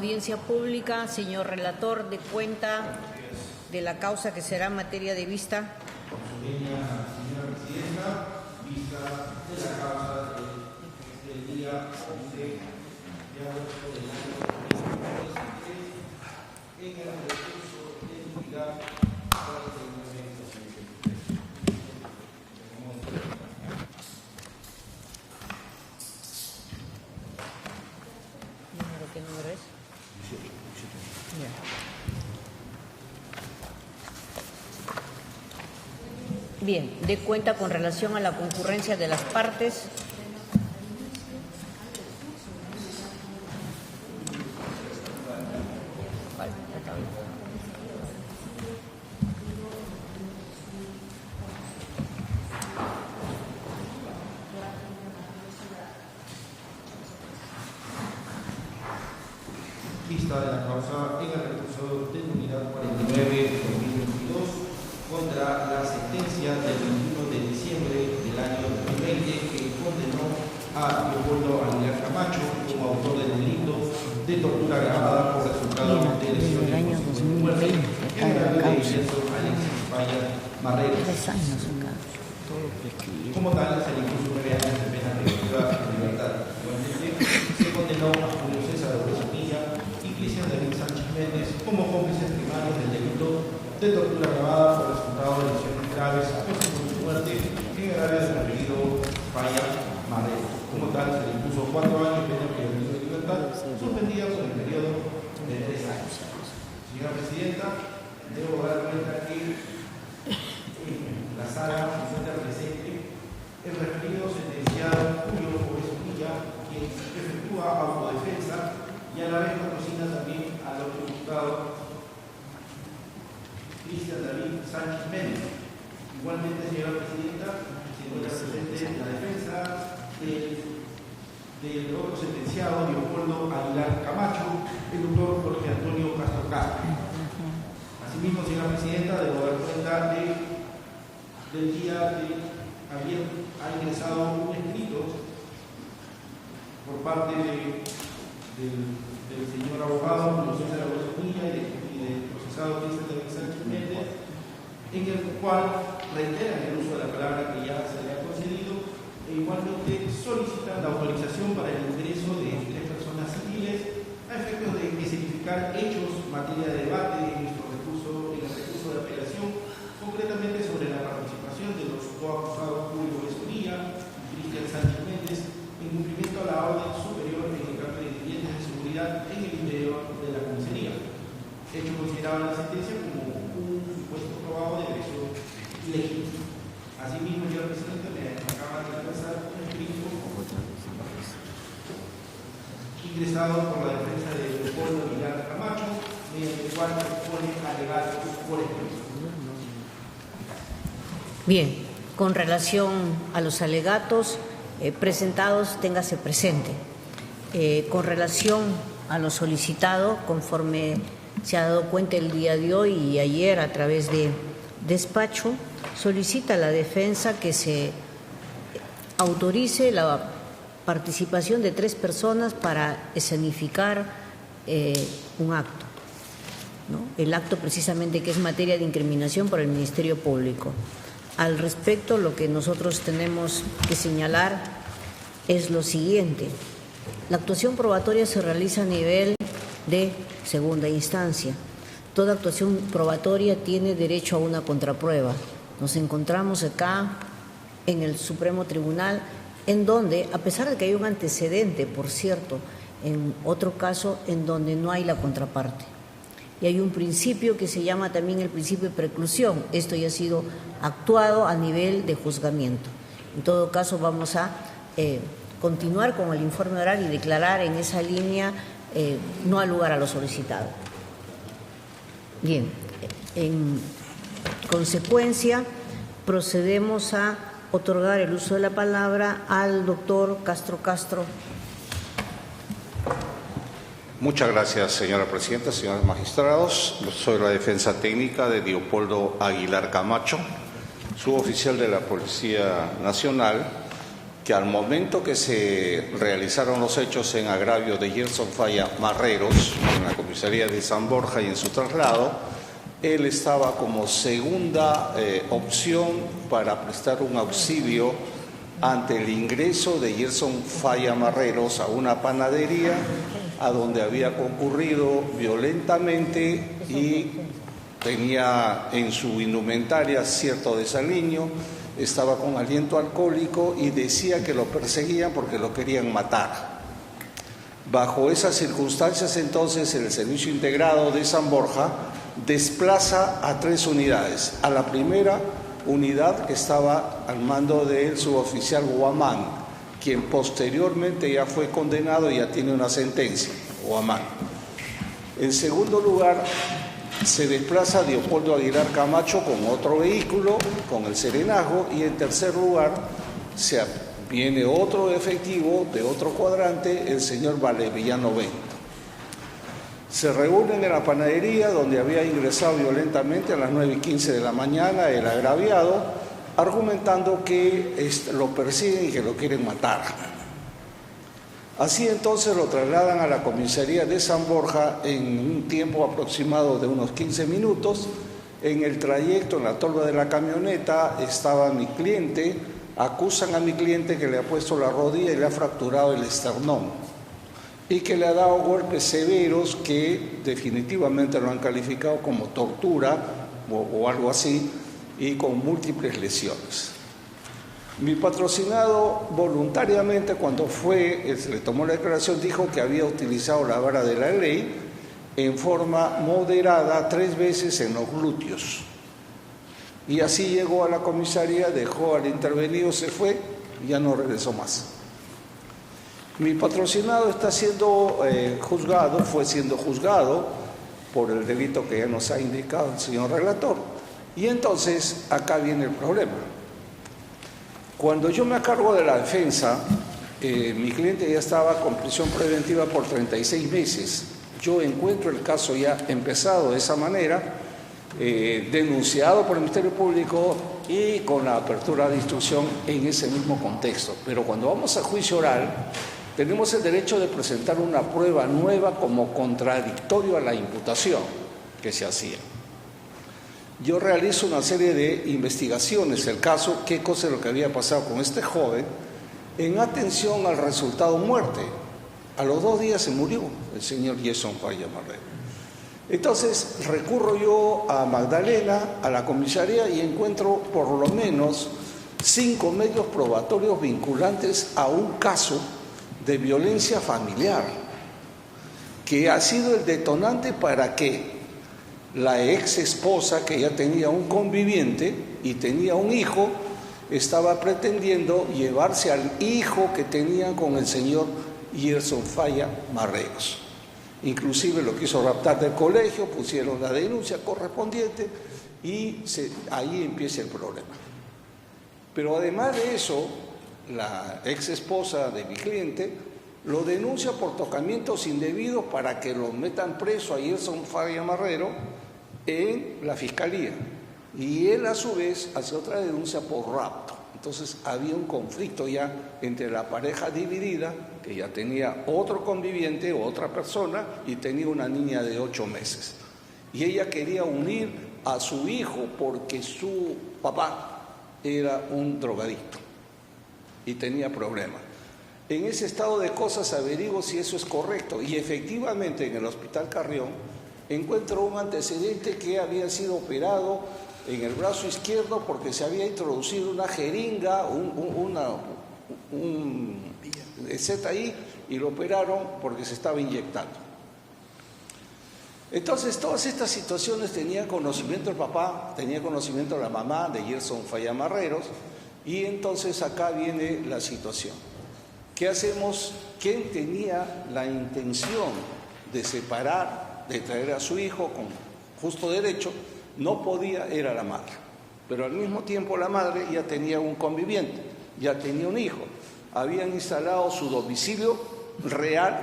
audiencia pública. Señor relator, de cuenta de la causa que será materia de vista. Señora Presidenta, vista de la causa del día 11 de agosto del año 2023 en el recurso de nulidad para el reglamento 123. ¿Qué número es? Bien, de cuenta con relación a la concurrencia de las partes. Vista de la causa en el recurso de nulidad 49/2022 contra la sentencia del 21 de diciembre del año 2020 que condenó a Leopoldo Aguilar Camacho como autor del delito de tortura agravada por resultado de lesiones de muerte en el agravio de Ildefonso Alexis Falla Marrero. Como tal, se le impuso 9 años de pena preventiva de libertad. Igualmente, se condenó a Julio César Oresanilla y Cristian David Sánchez Méndez como cómplices primarios del delito de tortura agravada por resultado de lesiones graves a causa de su muerte en el área del referido Falla Marrero. Como tal, se le impuso 4 años de pena preventiva de libertad, suspendida por el periodo de 3 años. Señora Presidenta, debo dar cuenta que en la sala se encuentra presente el referido sentenciado Julio Oresanilla, quien efectúa autodefensa y a la vez patrocina también al otro diputado Cristian David Sánchez Méndez. Igualmente, señora Presidenta, se encuentra presente la defensa del otro sentenciado, Leopoldo Aguilar Camacho, el doctor Jorge Antonio Castro Castro. Asimismo, señora Presidenta, debo dar cuenta del día de ayer ha ingresado un escrito por parte del señor abogado Julio César Oresanilla y del procesado Cristian David Sánchez Méndez, en el cual reiteran el uso de la palabra que ya se le ha concedido e igualmente solicitan la autorización para el ingreso de 3 personas civiles a efectos de especificar hechos, materia de debate en el recurso de apelación, concretamente sobre la participación de los coacusados Julio Oresanilla y Cristian Sánchez Méndez en cumplimiento a la orden superior en el campo de ingredientes de seguridad en el interior de la comisaría. Hecho considerado en la sentencia como un supuesto probado de agresión ilegítima. Asimismo, señor Presidente, me acaba de alcanzar un escrito ingresado por la defensa de Leopoldo Aguilar Camacho, mediante el cual propone alegar por escrito. Bien, con relación a los alegatos presentados, téngase presente. Con relación a lo solicitado, conforme se ha dado cuenta el día de hoy y ayer a través de despacho, solicita a la defensa que se autorice la participación de 3 personas para escenificar un acto, ¿no? El acto precisamente que es materia de incriminación por el Ministerio Público. Al respecto, lo que nosotros tenemos que señalar es lo siguiente. La actuación probatoria se realiza a nivel de segunda instancia. Toda actuación probatoria tiene derecho a una contraprueba. Nos encontramos acá en el Supremo Tribunal, en donde, a pesar de que hay un antecedente, por cierto, en otro caso en donde no hay la contraparte. Y hay un principio que se llama también el principio de preclusión. Esto ya ha sido actuado a nivel de juzgamiento. En todo caso, vamos a continuar con el informe oral y declarar en esa línea no al lugar a lo solicitado. Bien, en consecuencia, procedemos a otorgar el uso de la palabra al doctor Castro Castro. Muchas gracias, señora Presidenta, señores magistrados. Soy la defensa técnica de Leopoldo Aguilar Camacho, suboficial de la Policía Nacional, que al momento que se realizaron los hechos en agravio de Gerson Falla Marreros, en la comisaría de San Borja y en su traslado, él estaba como segunda opción para prestar un auxilio ante el ingreso de Gerson Falla Marreros a una panadería a donde había concurrido violentamente y tenía en su indumentaria cierto desaliño, estaba con aliento alcohólico y decía que lo perseguían porque lo querían matar. Bajo esas circunstancias, entonces, el Servicio Integrado de San Borja desplaza a 3 unidades. A la primera unidad que estaba al mando del suboficial Guamán, quien posteriormente ya fue condenado y ya tiene una sentencia, Guamán. En segundo lugar, se desplaza Leopoldo Aguilar Camacho con otro vehículo, con el Serenazgo, y en tercer lugar viene otro efectivo de otro cuadrante, el señor Valeriano Bento. Se reúnen en la panadería donde había ingresado violentamente a las 9:15 de la mañana el agraviado, argumentando que lo persiguen y que lo quieren matar. Así entonces lo trasladan a la comisaría de San Borja en un tiempo aproximado de unos 15 minutos. En el trayecto, en la tolva de la camioneta, estaba mi cliente. Acusan a mi cliente que le ha puesto la rodilla y le ha fracturado el esternón y que le ha dado golpes severos que definitivamente lo han calificado como tortura o algo así, y con múltiples lesiones. Mi patrocinado voluntariamente, cuando se le tomó la declaración, dijo que había utilizado la vara de la ley en forma moderada 3 veces en los glúteos. Y así llegó a la comisaría, dejó al intervenido, se fue y ya no regresó más. Mi patrocinado está siendo fue siendo juzgado por el delito que ya nos ha indicado el señor relator. Y entonces acá viene el problema. Cuando yo me cargo de la defensa, mi cliente ya estaba con prisión preventiva por 36 meses. Yo encuentro el caso ya empezado de esa manera, denunciado por el Ministerio Público y con la apertura de instrucción en ese mismo contexto. Pero cuando vamos a juicio oral, tenemos el derecho de presentar una prueba nueva como contradictorio a la imputación que se hacía. Yo realizo una serie de investigaciones, el caso, qué cosa es lo que había pasado con este joven, en atención al resultado muerte. A los 2 días se murió el señor Gerson Falla Marreros. Entonces recurro yo a Magdalena, a la comisaría, y encuentro por lo menos 5 medios probatorios vinculantes a un caso de violencia familiar, que ha sido el detonante para que la ex esposa, que ya tenía un conviviente y tenía un hijo, estaba pretendiendo llevarse al hijo que tenían con el señor Gerson Falla Marreros. Inclusive lo quiso raptar del colegio, pusieron la denuncia correspondiente y ahí empieza el problema. Pero además de eso, la ex esposa de mi cliente lo denuncia por tocamientos indebidos para que lo metan preso a Gerson Falla Marreros en la fiscalía. Y él a su vez hace otra denuncia por rapto. Entonces había un conflicto ya entre la pareja dividida, que ya tenía otro conviviente o otra persona y tenía una niña de 8 meses. Y ella quería unir a su hijo porque su papá era un drogadicto y tenía problemas. En ese estado de cosas averiguo si eso es correcto y efectivamente en el Hospital Carrión encuentro un antecedente que había sido operado en el brazo izquierdo porque se había introducido una jeringa, ahí, y lo operaron porque se estaba inyectando. Entonces, todas estas situaciones tenía conocimiento el papá, tenía conocimiento la mamá de Gerson Falla Marreros, y entonces acá viene la situación. ¿Qué hacemos? ¿Quién tenía la intención de separar, de traer a su hijo con justo derecho? No podía, era la madre. Pero al mismo tiempo la madre ya tenía un conviviente, ya tenía un hijo. Habían instalado su domicilio real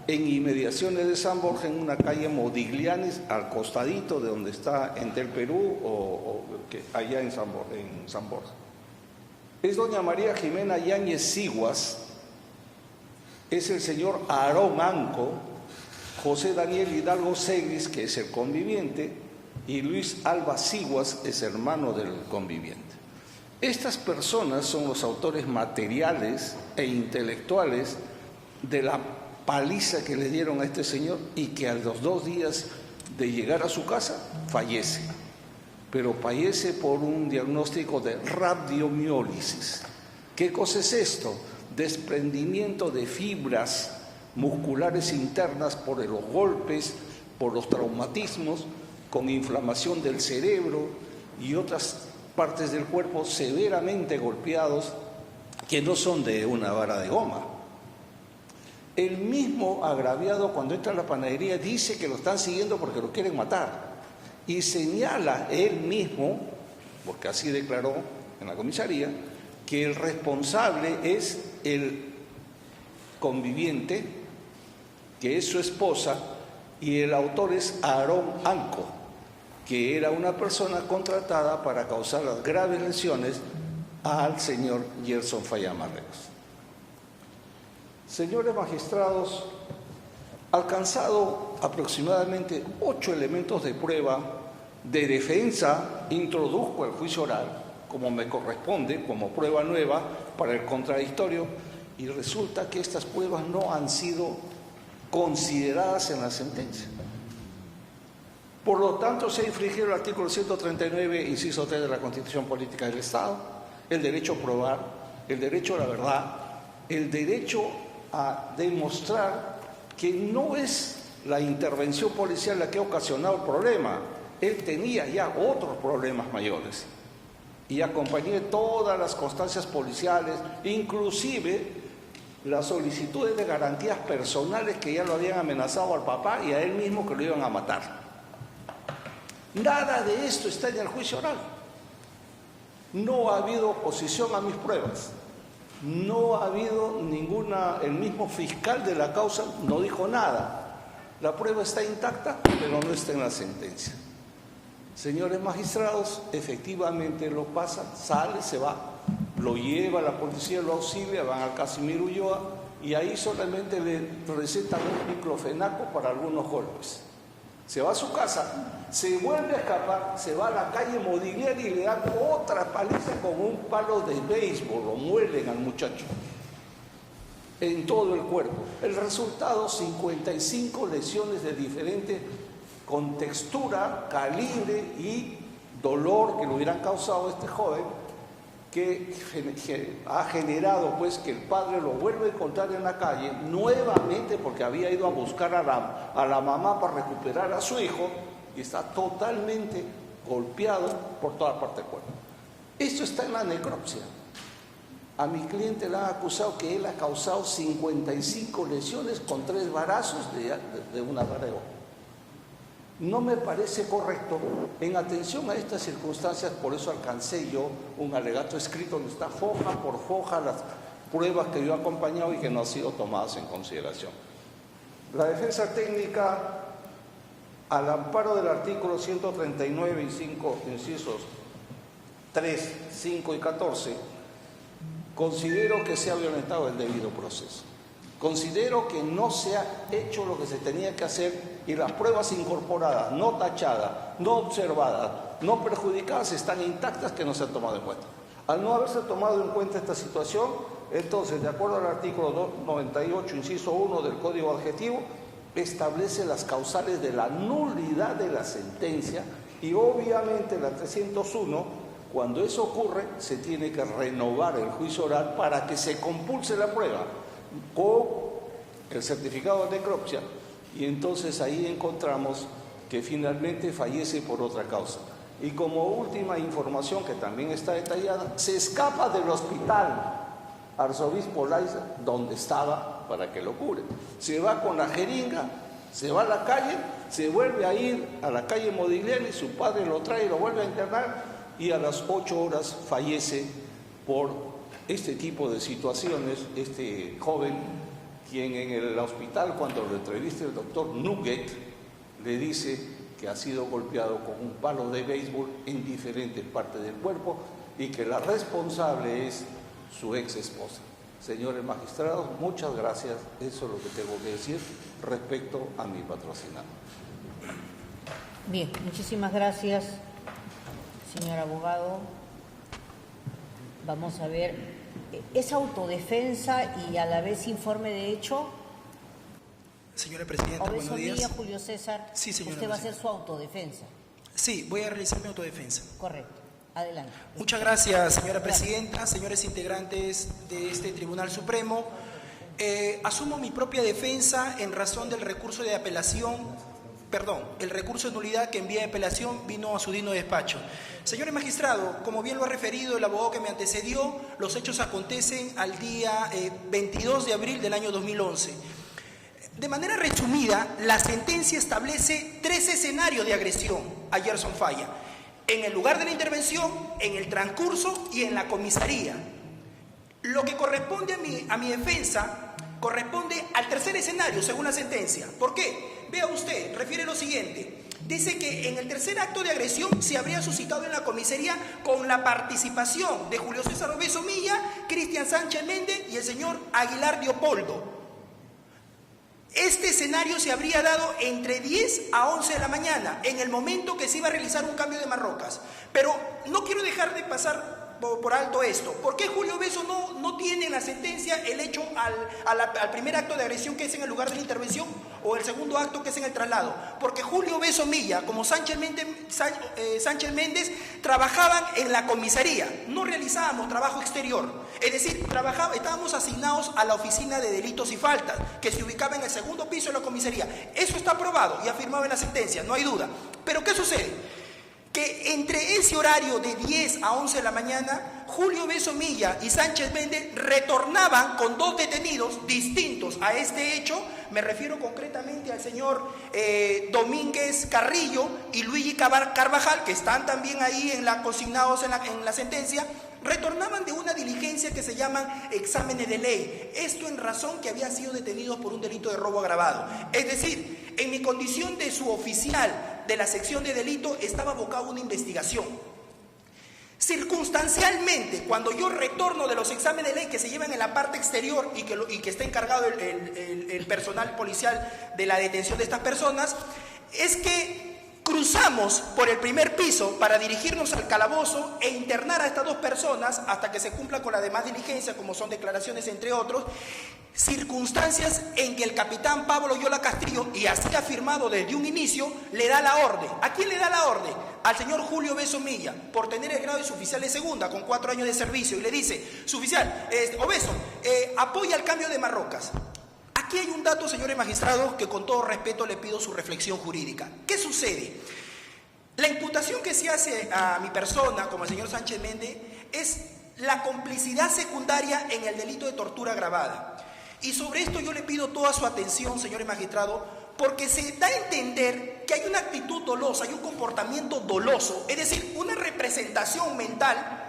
en inmediaciones de San Borja, en una calle Modiglianes, al costadito de donde está Entel Perú, allá en San Borja. es doña María Jimena Yáñez Siguas, es el señor Aarón Anco, José Daniel Hidalgo Segris, que es el conviviente, y Luis Alba Siguas es hermano del conviviente. Estas personas son los autores materiales e intelectuales de la paliza que le dieron a este señor y que a los 2 días de llegar a su casa fallece. Pero fallece por un diagnóstico de radiomiólisis. ¿Qué cosa es esto? Desprendimiento de fibras musculares internas por los golpes, por los traumatismos, con inflamación del cerebro y otras partes del cuerpo severamente golpeados que no son de una vara de goma. El mismo agraviado, cuando entra a la panadería, dice que lo están siguiendo porque lo quieren matar y señala él mismo, porque así declaró en la comisaría, que el responsable es el conviviente, que es su esposa, y el autor es Aarón Anco, que era una persona contratada para causar las graves lesiones al señor Gerson Falla Marreros. Señores magistrados, alcanzado aproximadamente 8 elementos de prueba de defensa, introduzco el juicio oral, como me corresponde, como prueba nueva para el contradictorio, y resulta que estas pruebas no han sido consideradas en la sentencia. Por lo tanto, se ha infringido el artículo 139, inciso 3 de la Constitución Política del Estado, el derecho a probar, el derecho a la verdad, el derecho a demostrar que no es la intervención policial la que ha ocasionado el problema. Él tenía ya otros problemas mayores. Y acompañé todas las constancias policiales, inclusive las solicitudes de garantías personales que ya lo habían amenazado al papá y a él mismo que lo iban a matar. Nada de esto está en el juicio oral. No ha habido oposición a mis pruebas. No ha habido ninguna, el mismo fiscal de la causa no dijo nada. La prueba está intacta, pero no está en la sentencia. Señores magistrados, efectivamente lo pasan, sale, se va, lo lleva la policía, lo auxilia, van al Casimiro Ulloa y ahí solamente le recetan un diclofenaco para algunos golpes. Se va a su casa, se vuelve a escapar, se va a la calle Modigliani y le dan otra paliza con un palo de béisbol, lo muelen al muchacho en todo el cuerpo. El resultado, 55 lesiones de diferente contextura, calibre y dolor que le hubieran causado a este joven, que ha generado pues que el padre lo vuelva a encontrar en la calle nuevamente porque había ido a buscar a la mamá para recuperar a su hijo y está totalmente golpeado por toda parte del cuerpo. Esto está en la necropsia. A mi cliente le han acusado que él ha causado 55 lesiones con 3 varazos de una vara de goma. No me parece correcto. En atención a estas circunstancias, por eso alcancé yo un alegato escrito donde está foja por foja las pruebas que yo he acompañado y que no han sido tomadas en consideración. La defensa técnica, al amparo del artículo 139 y 5, incisos 3, 5 y 14, considero que se ha violentado el debido proceso. Considero que no se ha hecho lo que se tenía que hacer y las pruebas incorporadas, no tachadas, no observadas, no perjudicadas, están intactas, que no se han tomado en cuenta. Al no haberse tomado en cuenta esta situación, entonces, de acuerdo al artículo 98, inciso 1 del Código Adjetivo, establece las causales de la nulidad de la sentencia y obviamente la 301, cuando eso ocurre, se tiene que renovar el juicio oral para que se compulse la prueba con el certificado de necropsia, y entonces ahí encontramos que finalmente fallece por otra causa. Y como última información que también está detallada, se escapa del hospital Arzobispo Laiza, donde estaba, para que lo cure. Se va con la jeringa, se va a la calle, se vuelve a ir a la calle Modigliani, su padre lo trae y lo vuelve a internar, y a las 8 horas fallece por este tipo de situaciones. Este joven, quien en el hospital, cuando lo entrevista el doctor Nugget, le dice que ha sido golpeado con un palo de béisbol en diferentes partes del cuerpo y que la responsable es su ex esposa. Señores magistrados, muchas gracias. Eso es lo que tengo que decir respecto a mi patrocinador. Bien, muchísimas gracias, señor abogado. Vamos a ver, ¿es autodefensa y a la vez informe de hecho? Señora Presidenta, buenos días. Milla, Julio César, Sí, señora usted va a hacer Presidenta. su autodefensa. Sí, voy a realizar mi autodefensa. Correcto. Adelante. Muchas gracias, señora Presidenta, señores integrantes de este Tribunal Supremo. Asumo mi propia defensa en razón del recurso de apelación, el recurso de nulidad que envía apelación vino a su digno despacho. Señores magistrados, como bien lo ha referido el abogado que me antecedió, los hechos acontecen al día 22 de abril del año 2011. De manera resumida, la sentencia establece 3 escenarios de agresión a Gerson Falla: en el lugar de la intervención, en el transcurso y en la comisaría. Lo que corresponde a mi defensa corresponde al tercer escenario, según la sentencia. ¿Por qué? Vea usted, refiere lo siguiente. Dice que en el tercer acto de agresión se habría suscitado en la comisaría con la participación de Julio César Obeso Milla, Cristian Sánchez Méndez y el señor Aguilar Leopoldo. Este escenario se habría dado entre 10 a 11 de la mañana, en el momento que se iba a realizar un cambio de marrocas. Pero no quiero dejar de pasar por alto esto. ¿Por qué Julio Obeso no tiene en la sentencia el hecho al primer acto de agresión, que es en el lugar de la intervención, o el segundo acto, que es en el traslado? Porque Julio Obeso Milla, como Sánchez Méndez, trabajaban en la comisaría, no realizábamos trabajo exterior. Es decir, estábamos asignados a la oficina de delitos y faltas, que se ubicaba en el segundo piso de la comisaría. Eso está aprobado y afirmado en la sentencia, no hay duda. Pero ¿qué sucede? Que entre ese horario de 10 a 11 de la mañana, Julio Obeso Milla y Sánchez Méndez retornaban con 2 detenidos distintos a este hecho. Me refiero concretamente al señor Domínguez Carrillo y Luigi Carvajal, que están también ahí consignados en la sentencia. Retornaban de una diligencia que se llaman exámenes de ley. Esto en razón que habían sido detenidos por un delito de robo agravado. Es decir, en mi condición de suboficial de la sección de delito estaba abocado a una investigación. Circunstancialmente, cuando yo retorno de los exámenes de ley que se llevan en la parte exterior y que está encargado el personal policial de la detención de estas personas, es que cruzamos por el primer piso para dirigirnos al calabozo e internar a estas 2 personas hasta que se cumpla con la demás diligencia, como son declaraciones, entre otros. Circunstancias en que el capitán Pablo Yola Castillo, y así ha firmado desde un inicio, le da la orden. ¿A quién le da la orden? Al señor Julio Obeso Milla, por tener el grado de suboficial de segunda, con 4 años de servicio, y le dice: suboficial, Obeso, apoya el cambio de marrocas. Aquí hay un dato, señores magistrados, que con todo respeto le pido su reflexión jurídica. ¿Qué sucede? La imputación que se hace a mi persona, como el señor Sánchez Méndez, es la complicidad secundaria en el delito de tortura agravada. Y sobre esto yo le pido toda su atención, señores magistrados, porque se da a entender que hay una actitud dolosa, hay un comportamiento doloso, es decir, una representación mental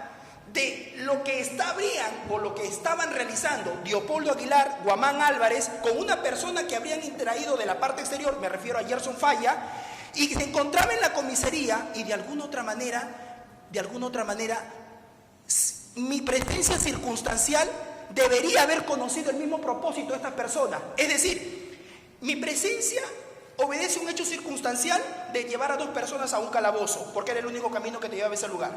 de lo que estaban realizando Leopoldo Aguilar, Guamán Álvarez, con una persona que habrían traído de la parte exterior, me refiero a Gerson Falla, y que se encontraba en la comisaría, y de alguna otra manera, mi presencia circunstancial debería haber conocido el mismo propósito de estas personas. Es decir, mi presencia obedece a un hecho circunstancial de llevar a 2 personas a un calabozo, porque era el único camino que te llevaba a ese lugar.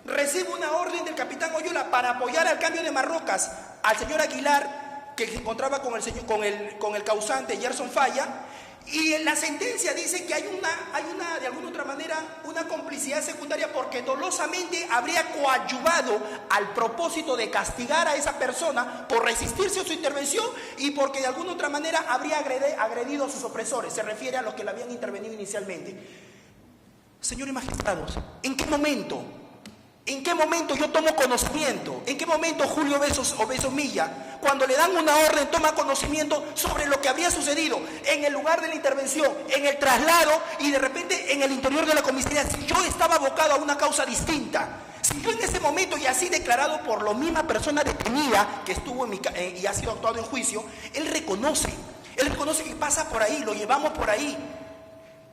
Recibo una orden del capitán Oyola para apoyar al cambio de marrocas al señor Aguilar, que se encontraba con el causante Gerson Falla, y en la sentencia dice que hay una de alguna otra manera, una complicidad secundaria, porque dolosamente habría coadyuvado al propósito de castigar a esa persona por resistirse a su intervención y porque de alguna otra manera habría agredido a sus opresores. Se refiere a los que le habían intervenido inicialmente. Señores magistrados, ¿en qué momento yo tomo conocimiento? ¿En qué momento Julio Obeso Milla, cuando le dan una orden, toma conocimiento sobre lo que había sucedido en el lugar de la intervención, en el traslado y de repente en el interior de la comisaría? Si yo estaba abocado a una causa distinta, si yo en ese momento, y así declarado por la misma persona detenida que estuvo y ha sido actuado en juicio, él reconoce que pasa por ahí, lo llevamos por ahí.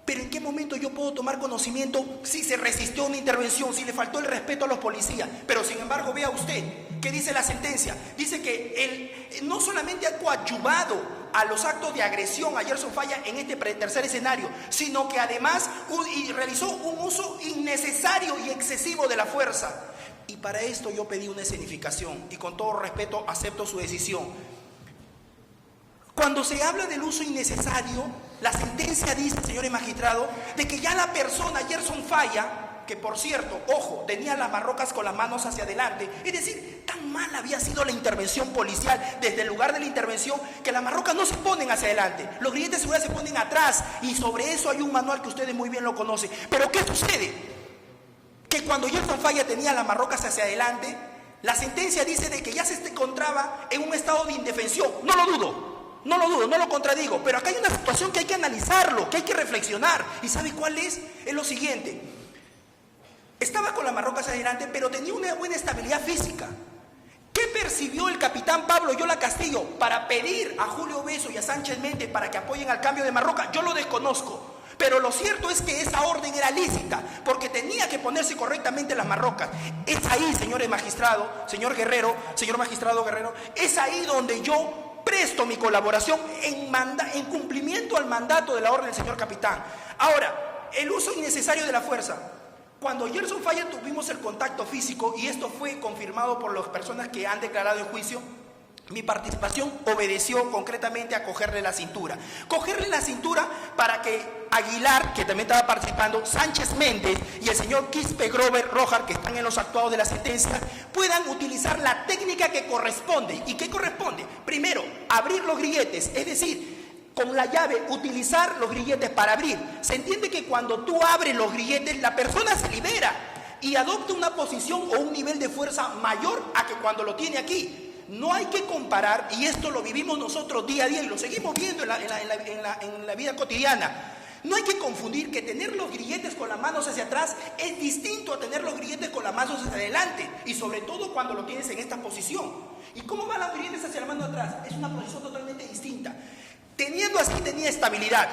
Pero ¿en qué momento yo puedo tomar conocimiento si se resistió a una intervención, si le faltó el respeto a los policías? Pero sin embargo, vea usted, ¿qué dice la sentencia? Dice que él no solamente ha coadyuvado a los actos de agresión a Gerson Falla en este tercer escenario, sino que además realizó un uso innecesario y excesivo de la fuerza. Y para esto yo pedí una escenificación y con todo respeto acepto su decisión. Cuando se habla del uso innecesario, la sentencia dice, señores magistrados, de que ya la persona, Gerson Falla, que por cierto, ojo, tenía las marrocas con las manos hacia adelante, es decir, tan mal había sido la intervención policial desde el lugar de la intervención que las marrocas no se ponen hacia adelante, los grilletes de seguridad se ponen atrás y sobre eso hay un manual que ustedes muy bien lo conocen. Pero ¿qué sucede? Que cuando Gerson Falla tenía las marrocas hacia adelante, la sentencia dice de que ya se encontraba en un estado de indefensión. No lo dudo, no lo contradigo, pero acá hay una situación que hay que analizarlo, que hay que reflexionar. ¿Y sabe cuál es? Es lo siguiente. Estaba con las marrocas adelante, pero tenía una buena estabilidad física. ¿Qué percibió el capitán Pablo Yola Castillo para pedir a Julio Beso y a Sánchez Méndez para que apoyen al cambio de marroca? Yo lo desconozco. Pero lo cierto es que esa orden era lícita, porque tenía que ponerse correctamente las marrocas. Es ahí, señores magistrados, señor magistrado Guerrero, es ahí donde yo presto mi colaboración en cumplimiento al mandato de la orden del señor capitán. Ahora, el uso innecesario de la fuerza. Cuando Gerson Falla tuvimos el contacto físico, y esto fue confirmado por las personas que han declarado en juicio, mi participación obedeció concretamente a cogerle la cintura. Cogerle la cintura para que Aguilar, que también estaba participando, Sánchez Méndez y el señor Quispe Grover Rojas, que están en los actuados de la sentencia, puedan utilizar la técnica que corresponde. ¿Y qué corresponde? Primero, abrir los grilletes, es decir, con la llave, utilizar los grilletes para abrir. Se entiende que cuando tú abres los grilletes, la persona se libera y adopta una posición o un nivel de fuerza mayor a que cuando lo tiene aquí. No hay que comparar, y esto lo vivimos nosotros día a día y lo seguimos viendo en la vida cotidiana. No hay que confundir que tener los grilletes con las manos hacia atrás es distinto a tener los grilletes con las manos hacia adelante, y sobre todo cuando lo tienes en esta posición. ¿Y cómo van los grilletes hacia la mano atrás? Es una posición totalmente distinta. Teniendo así, tenía estabilidad.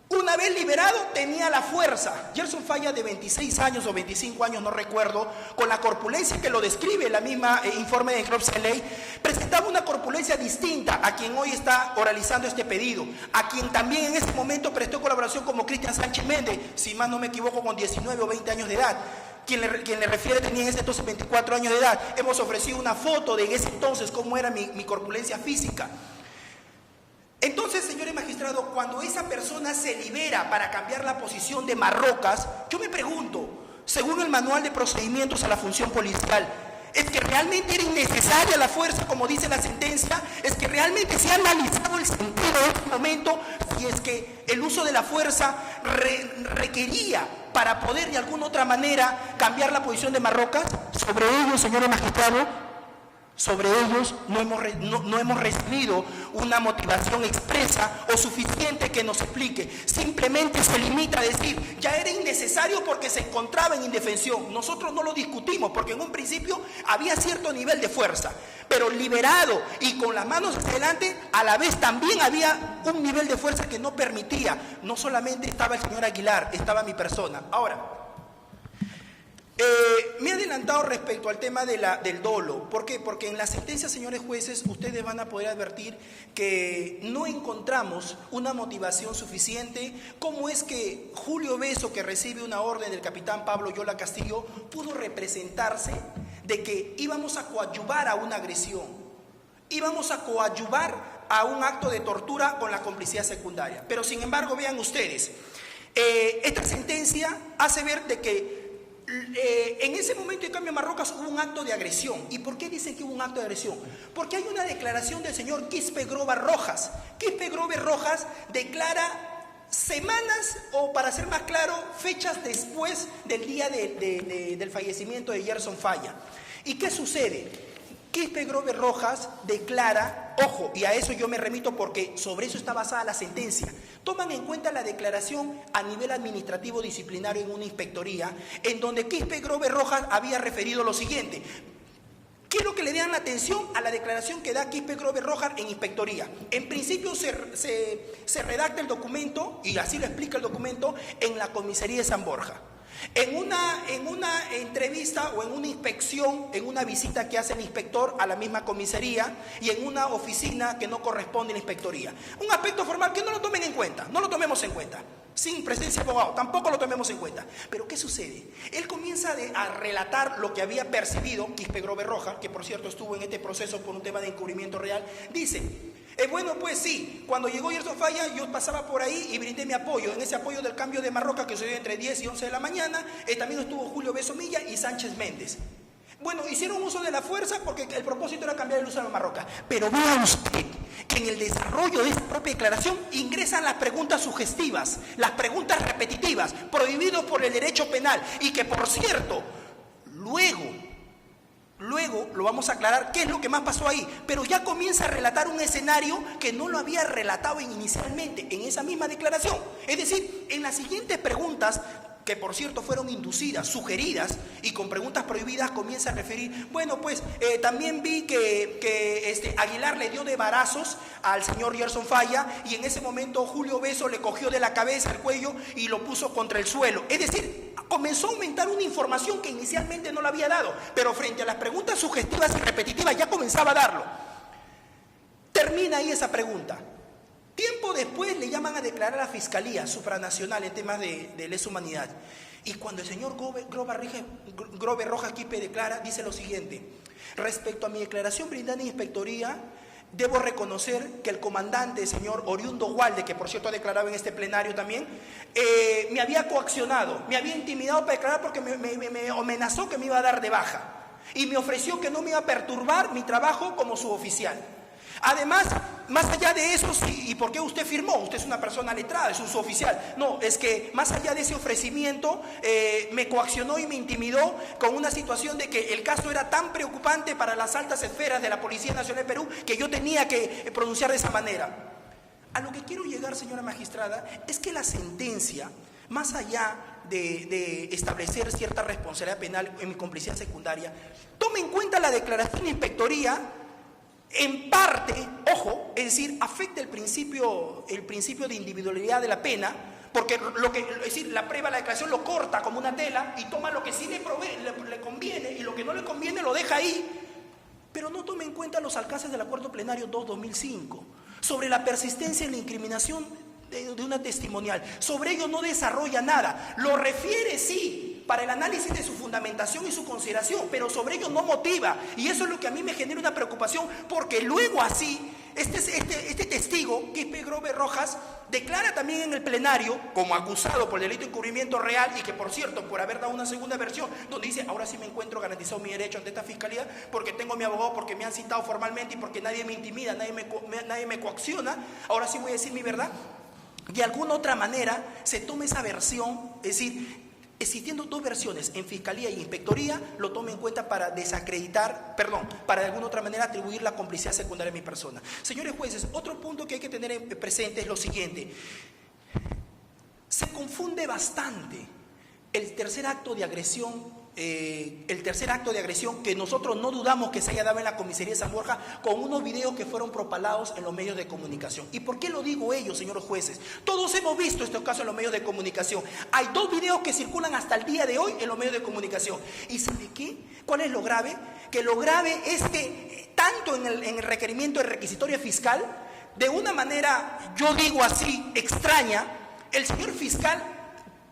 Una vez liberado, tenía la fuerza. Gerson Falla, de 26 años o 25 años, no recuerdo, con la corpulencia que lo describe la misma informe de Crop-Seley, presentaba una corpulencia distinta a quien hoy está oralizando este pedido, a quien también en ese momento prestó colaboración como Cristian Sánchez Méndez, si más no me equivoco, con 19 o 20 años de edad. Quien le refiere tenía en ese entonces 24 años de edad. Hemos ofrecido una foto de en ese entonces cómo era mi corpulencia física. Entonces, señores magistrados, cuando esa persona se libera para cambiar la posición de marrocas, yo me pregunto, según el manual de procedimientos a la función policial, ¿es que realmente era innecesaria la fuerza, como dice la sentencia? ¿Es que realmente se ha analizado el sentido de este momento? Si es que el uso de la fuerza requería para poder de alguna otra manera cambiar la posición de marrocas. Sobre ello, señores magistrados, sobre ellos no hemos recibido una motivación expresa o suficiente que nos explique. Simplemente se limita a decir, ya era innecesario porque se encontraba en indefensión. Nosotros no lo discutimos porque en un principio había cierto nivel de fuerza, pero liberado y con las manos hacia adelante, a la vez también había un nivel de fuerza que no permitía. No solamente estaba el señor Aguilar, estaba mi persona. Ahora, me he adelantado respecto al tema del dolo. ¿Por qué? Porque en la sentencia, señores jueces, ustedes van a poder advertir que no encontramos una motivación suficiente. ¿Cómo es que Julio Beso, que recibe una orden del capitán Pablo Yola Castillo, pudo representarse de que íbamos a coadyuvar a una agresión, íbamos a coadyuvar a un acto de tortura con la complicidad secundaria? Pero sin embargo, vean ustedes, esta sentencia hace ver de que en ese momento de cambio en Marrocas hubo un acto de agresión. ¿Y por qué dicen que hubo un acto de agresión? Porque hay una declaración del señor Quispe Grover Rojas. Quispe Grover Rojas declara semanas, o para ser más claro, fechas después del día del fallecimiento de Gerson Falla. ¿Y qué sucede? Quispe Grover Rojas declara, ojo, y a eso yo me remito porque sobre eso está basada la sentencia. Toman en cuenta la declaración a nivel administrativo disciplinario en una inspectoría, en donde Quispe Grover Rojas había referido lo siguiente. quiero que le den atención a la declaración que da Quispe Grover Rojas en inspectoría. En principio se redacta el documento, y así lo explica el documento, en la comisaría de San Borja. En una entrevista o en una inspección, en una visita que hace el inspector a la misma comisaría y en una oficina que no corresponde a la inspectoría. Un aspecto formal que no lo tomen en cuenta, no lo tomemos en cuenta. Sin presencia de abogado, tampoco lo tomemos en cuenta. Pero ¿qué sucede? Él comienza a relatar lo que había percibido Quispe Grover Rojas, que por cierto estuvo en este proceso por un tema de encubrimiento real. Dice, bueno, pues sí, cuando llegó Gerson Falla yo pasaba por ahí y brindé mi apoyo. En ese apoyo del cambio de Marroca que sucedió entre 10 y 11 de la mañana, también estuvo Julio Beso Milla y Sánchez Méndez. Bueno, hicieron uso de la fuerza porque el propósito era cambiar el uso de la Marroca. Pero vea usted que en el desarrollo de esta propia declaración ingresan las preguntas sugestivas, las preguntas repetitivas, prohibidos por el derecho penal, y que por cierto, luego lo vamos a aclarar qué es lo que más pasó ahí, pero ya comienza a relatar un escenario que no lo había relatado inicialmente en esa misma declaración. Es decir, en las siguientes preguntas, que por cierto fueron inducidas, sugeridas y con preguntas prohibidas, comienza a referir, bueno, pues también vi que Aguilar le dio de varazos al señor Gerson Falla y en ese momento Julio Beso le cogió de la cabeza el cuello y lo puso contra el suelo. Es decir, comenzó a aumentar una información que inicialmente no la había dado, pero frente a las preguntas sugestivas y repetitivas ya comenzaba a darlo. Termina ahí esa pregunta. Tiempo después le llaman a declarar a la Fiscalía Supranacional en temas de lesa humanidad. Y cuando el señor Grover Rojas Quispe declara, dice lo siguiente: respecto a mi declaración brindada en inspectoría, debo reconocer que el comandante, señor Oriundo Walde, que por cierto ha declarado en este plenario también, me había coaccionado, me había intimidado para declarar porque me amenazó que me iba a dar de baja. Y me ofreció que no me iba a perturbar mi trabajo como suboficial. Además, más allá de eso, ¿y por qué usted firmó? Usted es una persona letrada, es un suboficial. No, es que más allá de ese ofrecimiento, me coaccionó y me intimidó con una situación de que el caso era tan preocupante para las altas esferas de la Policía Nacional de Perú que yo tenía que pronunciar de esa manera. A lo que quiero llegar, señora magistrada, es que la sentencia, más allá de establecer cierta responsabilidad penal en mi complicidad secundaria, tome en cuenta la declaración de inspectoría. En parte, ojo, es decir, afecta el principio de individualidad de la pena, porque es decir, la prueba, la declaración lo corta como una tela y toma lo que sí le conviene y lo que no le conviene lo deja ahí, pero no toma en cuenta los alcances del acuerdo plenario 2-2005 sobre la persistencia en la incriminación de una testimonial. Sobre ello no desarrolla nada, lo refiere sí para el análisis de su fundamentación y su consideración, pero sobre ello no motiva, y eso es lo que a mí me genera una preocupación, porque luego así este testigo, Quispe Grover Rojas, declara también en el plenario como acusado por el delito de encubrimiento real, y que por cierto, por haber dado una segunda versión, donde dice, ahora sí me encuentro garantizado mi derecho ante esta fiscalía, porque tengo mi abogado, porque me han citado formalmente y porque nadie me intimida, nadie me coacciona, ahora sí voy a decir mi verdad. De alguna otra manera se toma esa versión, es decir, existiendo dos versiones en Fiscalía y Inspectoría, lo tome en cuenta para para de alguna otra manera atribuir la complicidad secundaria a mi persona. Señores jueces, otro punto que hay que tener presente es lo siguiente: se confunde bastante el tercer acto de agresión que nosotros no dudamos que se haya dado en la comisaría de San Borja, con unos videos que fueron propalados en los medios de comunicación. ¿Y por qué lo digo ello, señores jueces? Todos hemos visto estos casos en los medios de comunicación. Hay dos videos que circulan hasta el día de hoy en los medios de comunicación. ¿Y sabe qué? ¿Cuál es lo grave? Que lo grave es que tanto en el requerimiento de requisitoria fiscal, de una manera, yo digo así, extraña, el señor fiscal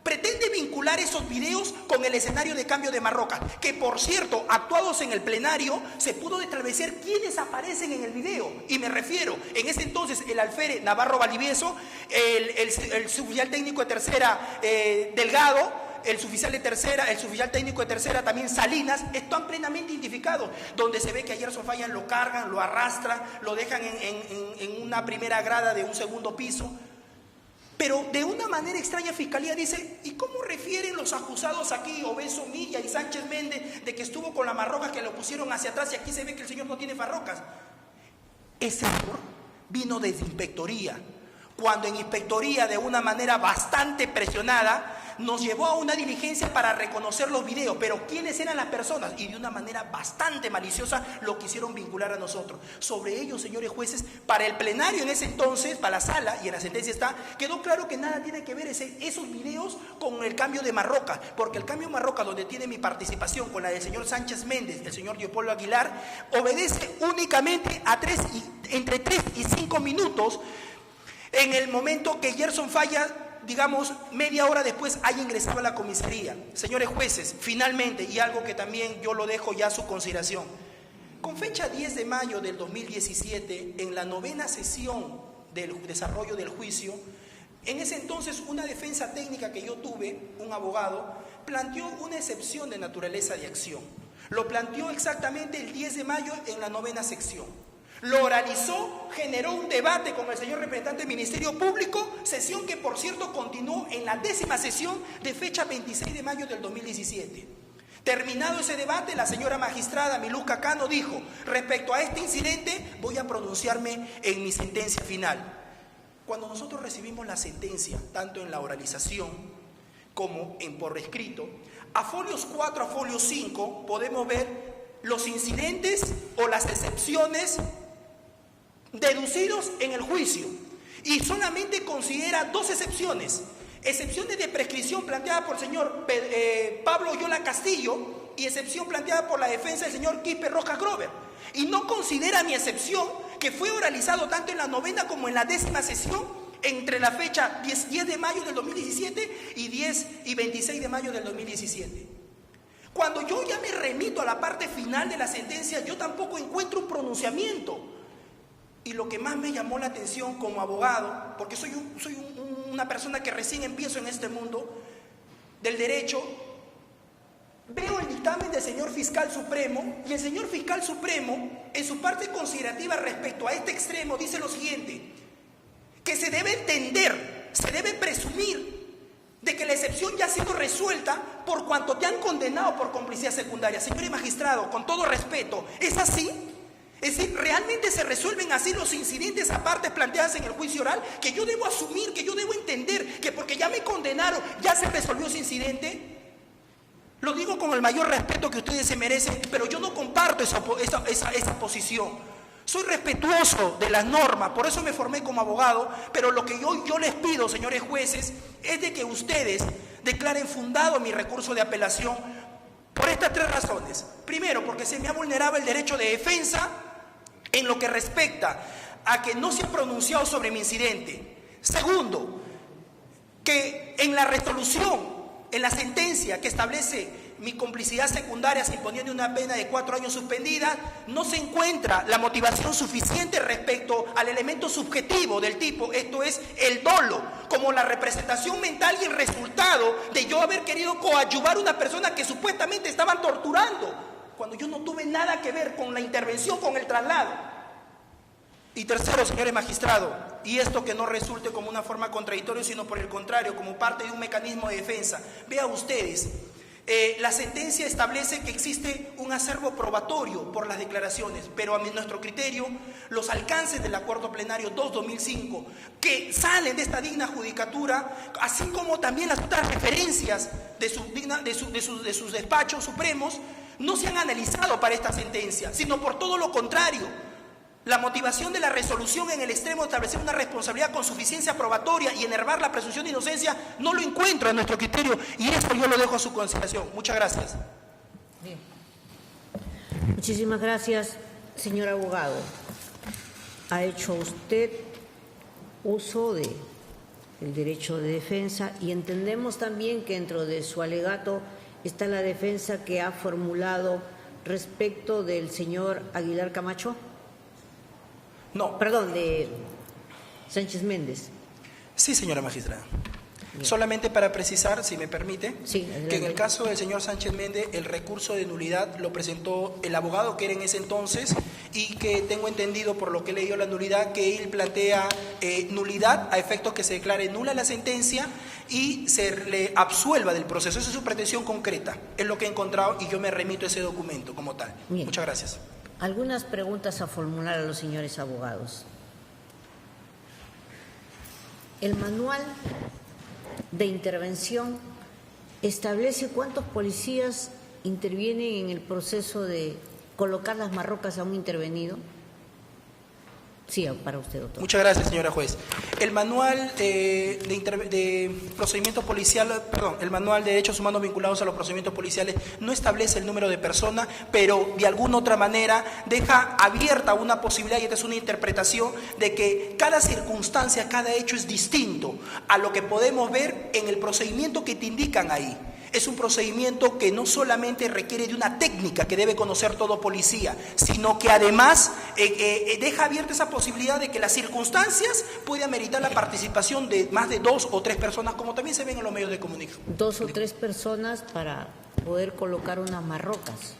pretende vincular esos videos con el escenario de cambio de Marroca, que por cierto, actuados en el plenario, se pudo establecer quiénes aparecen en el video. Y me refiero, en ese entonces, el alférez Navarro Valivieso, el suboficial técnico de tercera Delgado, el suboficial técnico de tercera también Salinas, están plenamente identificados, donde se ve que a Gerson Falla lo cargan, lo arrastran, lo dejan en una primera grada de un segundo piso. Pero de una manera extraña Fiscalía dice, ¿y cómo refieren los acusados aquí, Obeso Milla y Sánchez Méndez, de que estuvo con la marroca, que lo pusieron hacia atrás y aquí se ve que el señor no tiene farrocas? Ese error vino desde Inspectoría, cuando en Inspectoría, de una manera bastante presionada, nos llevó a una diligencia para reconocer los videos, pero ¿quiénes eran las personas? Y de una manera bastante maliciosa lo quisieron vincular a nosotros. Sobre ello, señores jueces, para el plenario en ese entonces, para la sala, y en la sentencia está, quedó claro que nada tiene que ver esos videos con el cambio de Marroca, porque el cambio de Marroca, donde tiene mi participación con la del señor Sánchez Méndez, el señor Leopoldo Aguilar, obedece únicamente a entre 3 y 5 minutos en el momento que Gerson Falla, digamos, media hora después haya ingresado a la comisaría. Señores jueces, finalmente, y algo que también yo lo dejo ya a su consideración, con fecha 10 de mayo del 2017, en la 9ª sesión del desarrollo del juicio, en ese entonces una defensa técnica que yo tuve, un abogado, planteó una excepción de naturaleza de acción. Lo planteó exactamente el 10 de mayo en la 9ª sección. Lo oralizó, generó un debate con el señor representante del Ministerio Público, sesión que por cierto continuó en la 10ª sesión de fecha 26 de mayo del 2017. Terminado ese debate, la señora magistrada Miluska Cano dijo: respecto a este incidente voy a pronunciarme en mi sentencia final. Cuando nosotros recibimos la sentencia, tanto en la oralización como en por escrito, a folios 4 a folios 5 podemos ver los incidentes o las excepciones deducidos en el juicio, y solamente considera 2 excepciones. Excepciones de prescripción planteada por el señor Pablo Oyola Castillo y excepción planteada por la defensa del señor Quispe Rojas Grover. Y no considera mi excepción, que fue oralizado tanto en la 9ª como en la 10ª sesión entre la fecha 10 de mayo del 2017 y 10 y 26 de mayo del 2017. Cuando yo ya me remito a la parte final de la sentencia, yo tampoco encuentro un pronunciamiento. Y lo que más me llamó la atención como abogado, porque soy una persona que recién empiezo en este mundo del derecho, veo el dictamen del señor fiscal supremo, y el señor fiscal supremo, en su parte considerativa respecto a este extremo, dice lo siguiente: que se debe entender, se debe presumir de que la excepción ya ha sido resuelta por cuanto te han condenado por complicidad secundaria. Señor magistrado, con todo respeto, ¿es así? Es decir, ¿realmente se resuelven así los incidentes aparte planteados en el juicio oral? Que yo debo asumir, que yo debo entender que porque ya me condenaron, ya se resolvió ese incidente. Lo digo con el mayor respeto que ustedes se merecen, pero yo no comparto esa posición. Soy respetuoso de las normas, por eso me formé como abogado, pero lo que yo les pido, señores jueces, es de que ustedes declaren fundado mi recurso de apelación por estas 3 razones. Primero, porque se me ha vulnerado el derecho de defensa en lo que respecta a que no se ha pronunciado sobre mi incidente. Segundo, que en la resolución, en la sentencia que establece mi complicidad secundaria imponiendo una pena de 4 años suspendida, no se encuentra la motivación suficiente respecto al elemento subjetivo del tipo, esto es el dolo, como la representación mental y el resultado de yo haber querido coadyuvar a una persona que supuestamente estaban torturando, cuando yo no tuve nada que ver con la intervención, con el traslado. Y tercero, señores magistrados, y esto que no resulte como una forma contradictoria, sino por el contrario, como parte de un mecanismo de defensa. Vean ustedes, la sentencia establece que existe un acervo probatorio por las declaraciones, pero a nuestro criterio, los alcances del acuerdo plenario 2-2005 que salen de esta digna judicatura, así como también las otras referencias de sus despachos supremos, no se han analizado para esta sentencia, sino por todo lo contrario. La motivación de la resolución en el extremo de establecer una responsabilidad con suficiencia probatoria y enervar la presunción de inocencia no lo encuentro a nuestro criterio, y esto yo lo dejo a su consideración. Muchas gracias. Bien. Muchísimas gracias, señor abogado. Ha hecho usted uso del derecho de defensa y entendemos también que dentro de su alegato está la defensa que ha formulado respecto del señor Aguilar Camacho. No. Perdón, de Sánchez Méndez. Sí, señora magistrada. Bien. Solamente para precisar, si me permite, sí, que en el caso del señor Sánchez Méndez, el recurso de nulidad lo presentó el abogado que era en ese entonces, y que tengo entendido por lo que he leído la nulidad, que él plantea nulidad a efectos que se declare nula la sentencia y se le absuelva del proceso. Esa es su pretensión concreta, es lo que he encontrado, y yo me remito a ese documento como tal. Bien. Muchas gracias. Algunas preguntas a formular a los señores abogados. El manual de intervención establece cuántos policías intervienen en el proceso de colocar las marrocas a un intervenido. Sí, para usted, doctor. Muchas gracias, señora juez. El manual de procedimiento policial, perdón, el manual de derechos humanos vinculados a los procedimientos policiales no establece el número de personas, pero de alguna otra manera deja abierta una posibilidad, y esta es una interpretación, de que cada circunstancia, cada hecho es distinto a lo que podemos ver en el procedimiento que te indican ahí. Es un procedimiento que no solamente requiere de una técnica que debe conocer todo policía, sino que además deja abierta esa posibilidad de que las circunstancias puedan ameritar la participación de más de 2 o 3 personas, como también se ven en los medios de comunicación. 2 o 3 personas para poder colocar unas marrocas.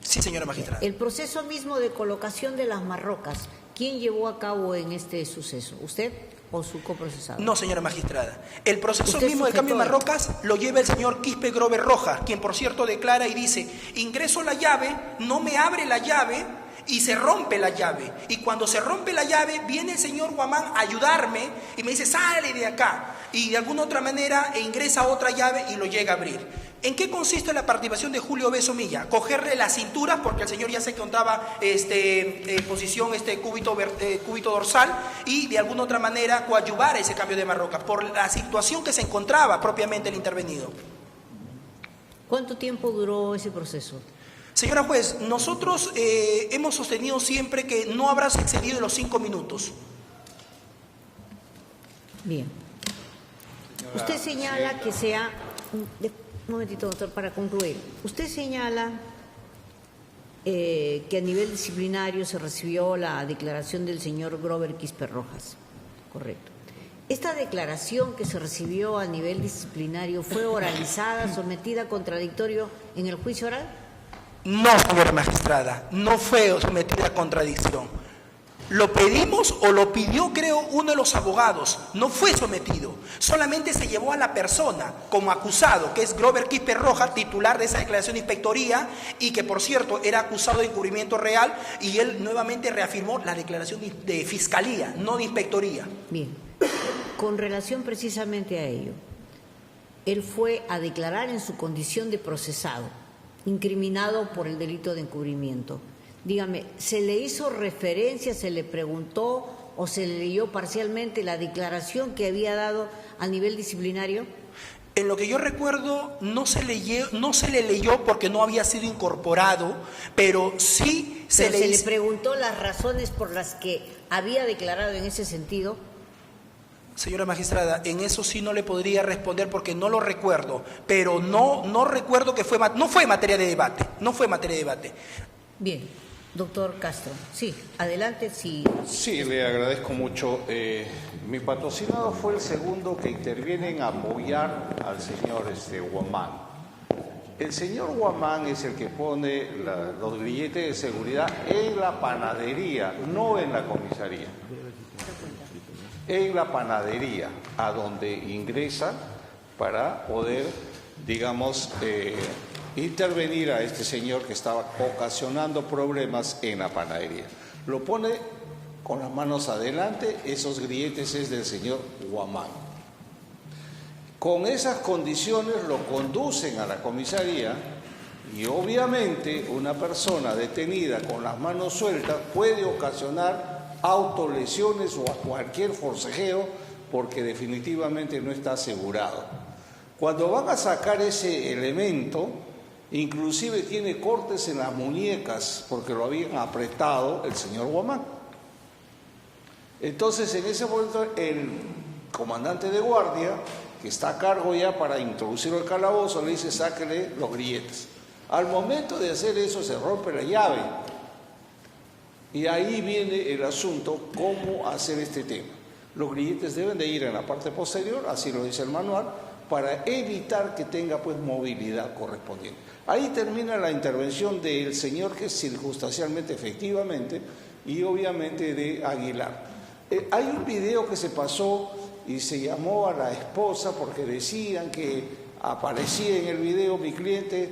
Sí, señora magistrada. El proceso mismo de colocación de las marrocas, ¿quién llevó a cabo en este suceso? ¿Usted o su coprocesado? No, señora magistrada. El proceso mismo del cambio de marrocas lo lleva el señor Quispe Grover Rojas, quien por cierto declara y dice: ingreso la llave, no me abre la llave y se rompe la llave. Y cuando se rompe la llave, viene el señor Guamán a ayudarme y me dice: sale de acá. Y de alguna otra manera ingresa otra llave y lo llega a abrir. ¿En qué consiste la participación de Julio Beso Milla? Cogerle las cinturas, porque el señor ya se encontraba posición cúbito dorsal, y de alguna otra manera coadyuvar a ese cambio de marroca por la situación que se encontraba propiamente el intervenido. ¿Cuánto tiempo duró ese proceso? Señora juez, nosotros hemos sostenido siempre que no habrá excedido los 5 minutos. Bien. Usted señala que sea... Un momentito, doctor, para concluir. Usted señala que a nivel disciplinario se recibió la declaración del señor Grover Quispe Rojas. Correcto. ¿Esta declaración que se recibió a nivel disciplinario fue oralizada, sometida a contradictorio en el juicio oral? No, señora magistrada, no fue sometida a contradicción. Lo pedimos o lo pidió, creo, uno de los abogados. No fue sometido. Solamente se llevó a la persona como acusado, que es Grover Quispe Rojas, titular de esa declaración de inspectoría, y que, por cierto, era acusado de encubrimiento real, y él nuevamente reafirmó la declaración de fiscalía, no de inspectoría. Bien. Con relación precisamente a ello, él fue a declarar en su condición de procesado, incriminado por el delito de encubrimiento. Dígame, ¿se le hizo referencia, se le preguntó o se le leyó parcialmente la declaración que había dado a nivel disciplinario? En lo que yo recuerdo, no se le leyó porque no había sido incorporado, pero sí se le preguntó las razones por las que había declarado en ese sentido. Señora magistrada, en eso sí no le podría responder porque no lo recuerdo, pero no recuerdo que no fue materia de debate, no fue materia de debate. Bien. Doctor Castro, sí, adelante. Sí, le agradezco mucho. Mi patrocinado fue el segundo que interviene en apoyar al señor Guamán. El señor Guamán es el que pone los billetes de seguridad en la panadería, no en la comisaría. En la panadería, a donde ingresa para poder, digamos, intervenir a este señor que estaba ocasionando problemas en la panadería. Lo pone con las manos adelante, esos grilletes es del señor Guamán. Con esas condiciones lo conducen a la comisaría y obviamente una persona detenida con las manos sueltas puede ocasionar autolesiones o a cualquier forcejeo porque definitivamente no está asegurado. Cuando van a sacar ese elemento, inclusive tiene cortes en las muñecas porque lo habían apretado el señor Guamán. Entonces en ese momento el comandante de guardia, que está a cargo ya para introducirlo al calabozo, le dice: sáquele los grilletes. Al momento de hacer eso se rompe la llave y ahí viene el asunto, cómo hacer este tema. Los grilletes deben de ir en la parte posterior, así lo dice el manual, para evitar que tenga pues movilidad correspondiente. Ahí termina la intervención del señor, que es circunstancialmente, efectivamente, y obviamente de Aguilar. Hay un video que se pasó y se llamó a la esposa porque decían que aparecía en el video mi cliente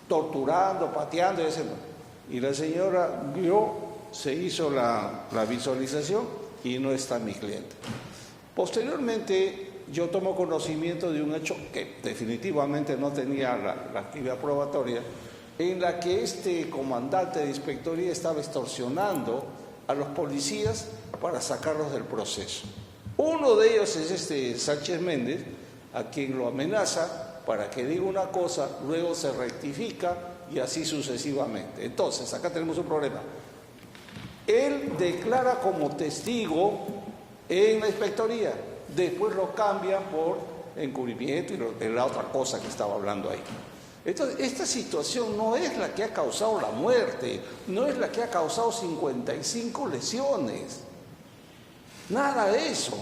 torturando, pateando, y la señora vio, se hizo la visualización y no está mi cliente. Posteriormente, yo tomo conocimiento de un hecho que definitivamente no tenía la actividad probatoria, en la que este comandante de inspectoría estaba extorsionando a los policías para sacarlos del proceso. Uno de ellos es este Sánchez Méndez, a quien lo amenaza para que diga una cosa, luego se rectifica y así sucesivamente. Entonces, acá tenemos un problema. Él declara como testigo en la inspectoría, después lo cambia por encubrimiento y la otra cosa que estaba hablando ahí. Entonces, esta situación no es la que ha causado la muerte, no es la que ha causado 55 lesiones, nada de eso.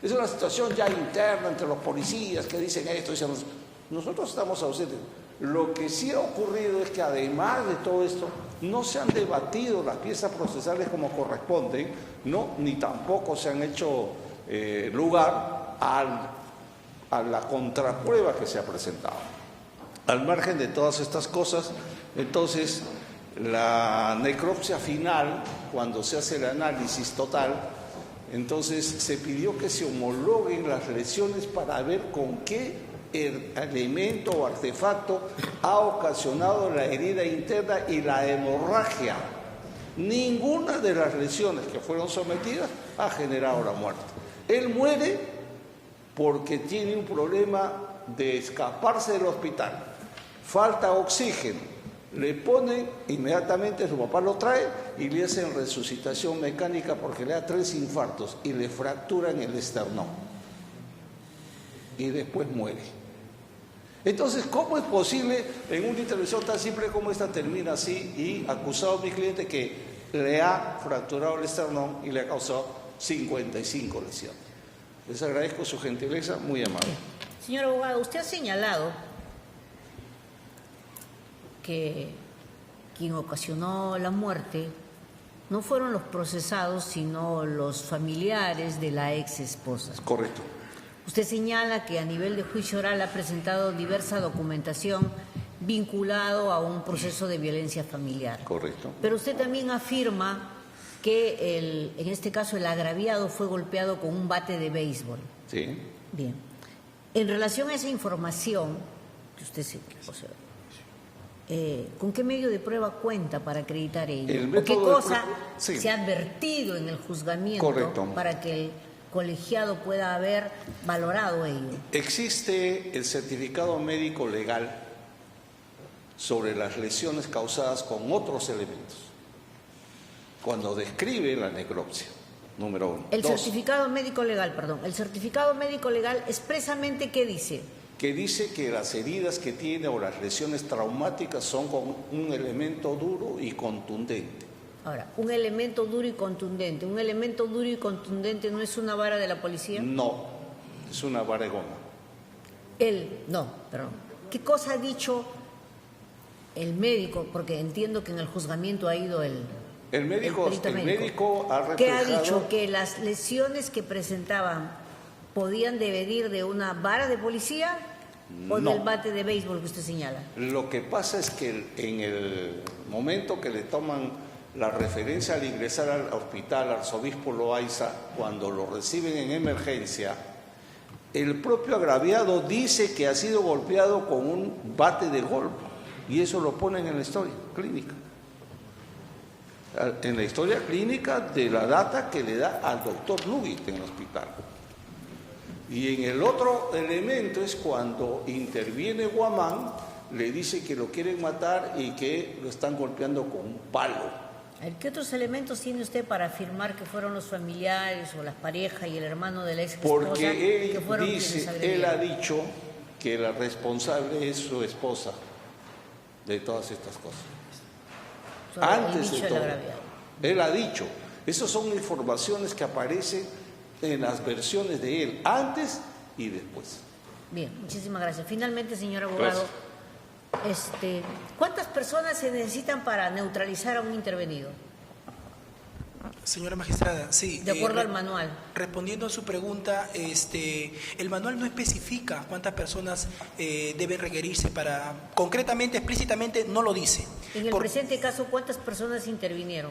Es una situación ya interna entre los policías que dicen esto, dicen, nosotros estamos ausentes. Lo que sí ha ocurrido es que además de todo esto, no se han debatido las piezas procesales como corresponden, no, ni tampoco se han hecho lugar a la contraprueba que se ha presentado. Al margen de todas estas cosas, entonces, la necropsia final, cuando se hace el análisis total, entonces se pidió que se homologuen las lesiones para ver con qué elemento o artefacto ha ocasionado la herida interna y la hemorragia. Ninguna de las lesiones que fueron sometidas ha generado la muerte. Él muere porque tiene un problema de escaparse del hospital. Falta oxígeno, le ponen, inmediatamente su papá lo trae y le hacen resucitación mecánica porque le da 3 infartos y le fracturan el esternón. Y después muere. Entonces, ¿cómo es posible en una intervención tan simple como esta termina así y acusado a mi cliente que le ha fracturado el esternón y le ha causado 55 lesiones? Les agradezco su gentileza, muy amable. Señor abogado, usted ha señalado que quien ocasionó la muerte no fueron los procesados, sino los familiares de la ex esposa. Correcto. Usted señala que a nivel de juicio oral ha presentado diversa documentación vinculado a un proceso de violencia familiar. Correcto. Pero usted también afirma que en este caso el agraviado fue golpeado con un bate de béisbol. Sí. Bien. En relación a esa información que usted se... ¿con qué medio de prueba cuenta para acreditar ello? ¿O qué cosa se ha advertido en el juzgamiento para que el colegiado pueda haber valorado ello? Existe el certificado médico legal sobre las lesiones causadas con otros elementos, cuando describe la necropsia, número 1. El certificado médico legal, ¿el certificado médico legal expresamente qué dice? Que dice que las heridas que tiene o las lesiones traumáticas son con un elemento duro y contundente. Ahora, un elemento duro y contundente. ¿Un elemento duro y contundente no es una vara de la policía? No, es una vara de goma. ¿Qué cosa ha dicho el médico? Porque entiendo que en el juzgamiento ha ido el médico ha reflejado... ¿Qué ha dicho? Que las lesiones que presentaban podían devenir de una vara de policía o del bate de béisbol que usted señala. Lo que pasa es que en el momento que le toman la referencia al ingresar al hospital, arzobispo Loaiza, cuando lo reciben en emergencia, el propio agraviado dice que ha sido golpeado con un bate de golf y eso lo ponen en la historia clínica. En la historia clínica de la data que le da al doctor Lubit en el hospital. Y en el otro elemento es cuando interviene Guamán, le dice que lo quieren matar y que lo están golpeando con un palo. ¿Qué otros elementos tiene usted para afirmar que fueron los familiares o las parejas y el hermano de la ex esposa? Porque que fueron él ha dicho que la responsable es su esposa de todas estas cosas. Antes de todo, él ha dicho. Esas son informaciones que aparecen en las versiones de él, antes y después. Bien, muchísimas gracias. Finalmente, señor abogado, ¿cuántas personas se necesitan para neutralizar a un intervenido? Señora magistrada, sí. De acuerdo al manual. Respondiendo a su pregunta, el manual no especifica cuántas personas deben requerirse para... Concretamente, explícitamente, no lo dice. En el presente caso, ¿cuántas personas intervinieron?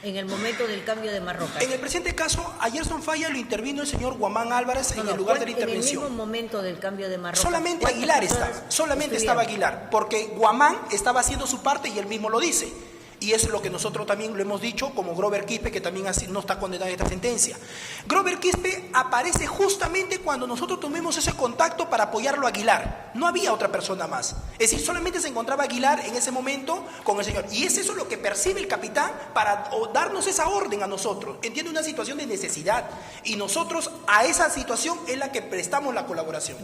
En el momento del cambio de Marrocas. En el presente caso, a Gerson Falla lo intervino el señor Guamán Álvarez en el lugar de la intervención. En el mismo momento del cambio de Marrocas. Solamente Aguilar estaba, solamente estaba Aguilar, porque Guamán estaba haciendo su parte y él mismo lo dice. Y eso es lo que nosotros también lo hemos dicho, como Grover Quispe, que también no está condenado en esta sentencia. Grover Quispe aparece justamente cuando nosotros tuvimos ese contacto para apoyarlo a Aguilar. No había otra persona más. Es decir, solamente se encontraba Aguilar en ese momento con el señor. Y es eso lo que percibe el capitán para darnos esa orden a nosotros. Entiende, una situación de necesidad. Y nosotros a esa situación es la que prestamos la colaboración.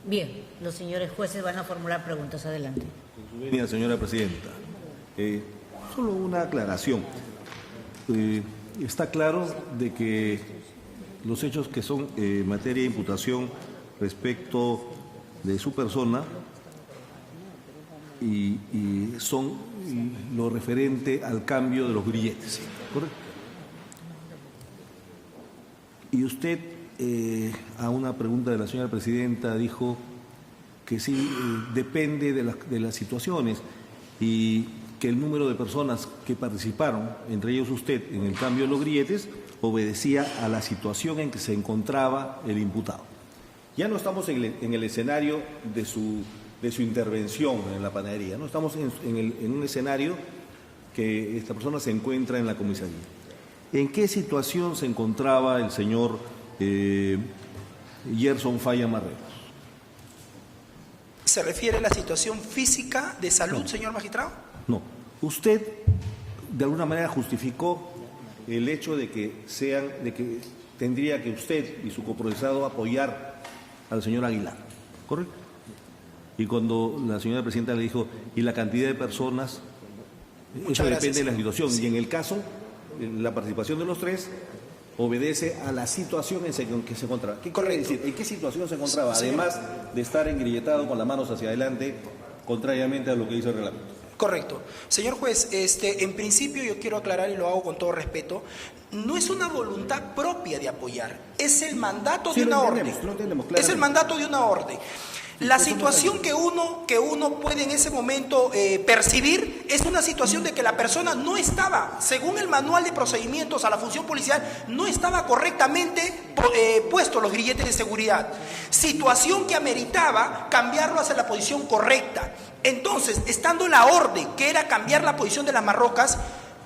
Bien, los señores jueces van a formular preguntas. Adelante. Bien, señora presidenta. Solo una aclaración. Está claro de que los hechos que son materia de imputación respecto de su persona y son lo referente al cambio de los grilletes, ¿correcto? Y usted, a una pregunta de la señora presidenta, dijo que sí, depende de las situaciones y que el número de personas que participaron, entre ellos usted, en el cambio de los grilletes, obedecía a la situación en que se encontraba el imputado. Ya no estamos en el escenario de su intervención en la panadería, no estamos en un escenario que esta persona se encuentra en la comisaría. ¿En qué situación se encontraba el señor Gerson Falla Marreros? ¿Se refiere a la situación física de salud, señor magistrado? No. Usted de alguna manera justificó el hecho de que tendría que usted y su coprocesado apoyar al señor Aguilar, ¿correcto? Y cuando la señora presidenta le dijo, y la cantidad de personas, eso depende de la situación. Sí. Y en el caso, la participación de los tres obedece a la situación en que se encontraba. ¿Qué quiere decir? ¿En qué situación se encontraba? Sí, además de estar engrilletado con las manos hacia adelante, contrariamente a lo que dice el reglamento. Correcto. Señor juez, en principio yo quiero aclarar, y lo hago con todo respeto, no es una voluntad propia de apoyar, es el mandato de una orden. Es el mandato de una orden. La situación que uno puede en ese momento percibir es una situación de que la persona no estaba, según el manual de procedimientos a la función policial, no estaba correctamente puestos los grilletes de seguridad. Situación que ameritaba cambiarlo hacia la posición correcta. Entonces, estando la orden, que era cambiar la posición de las marrocas,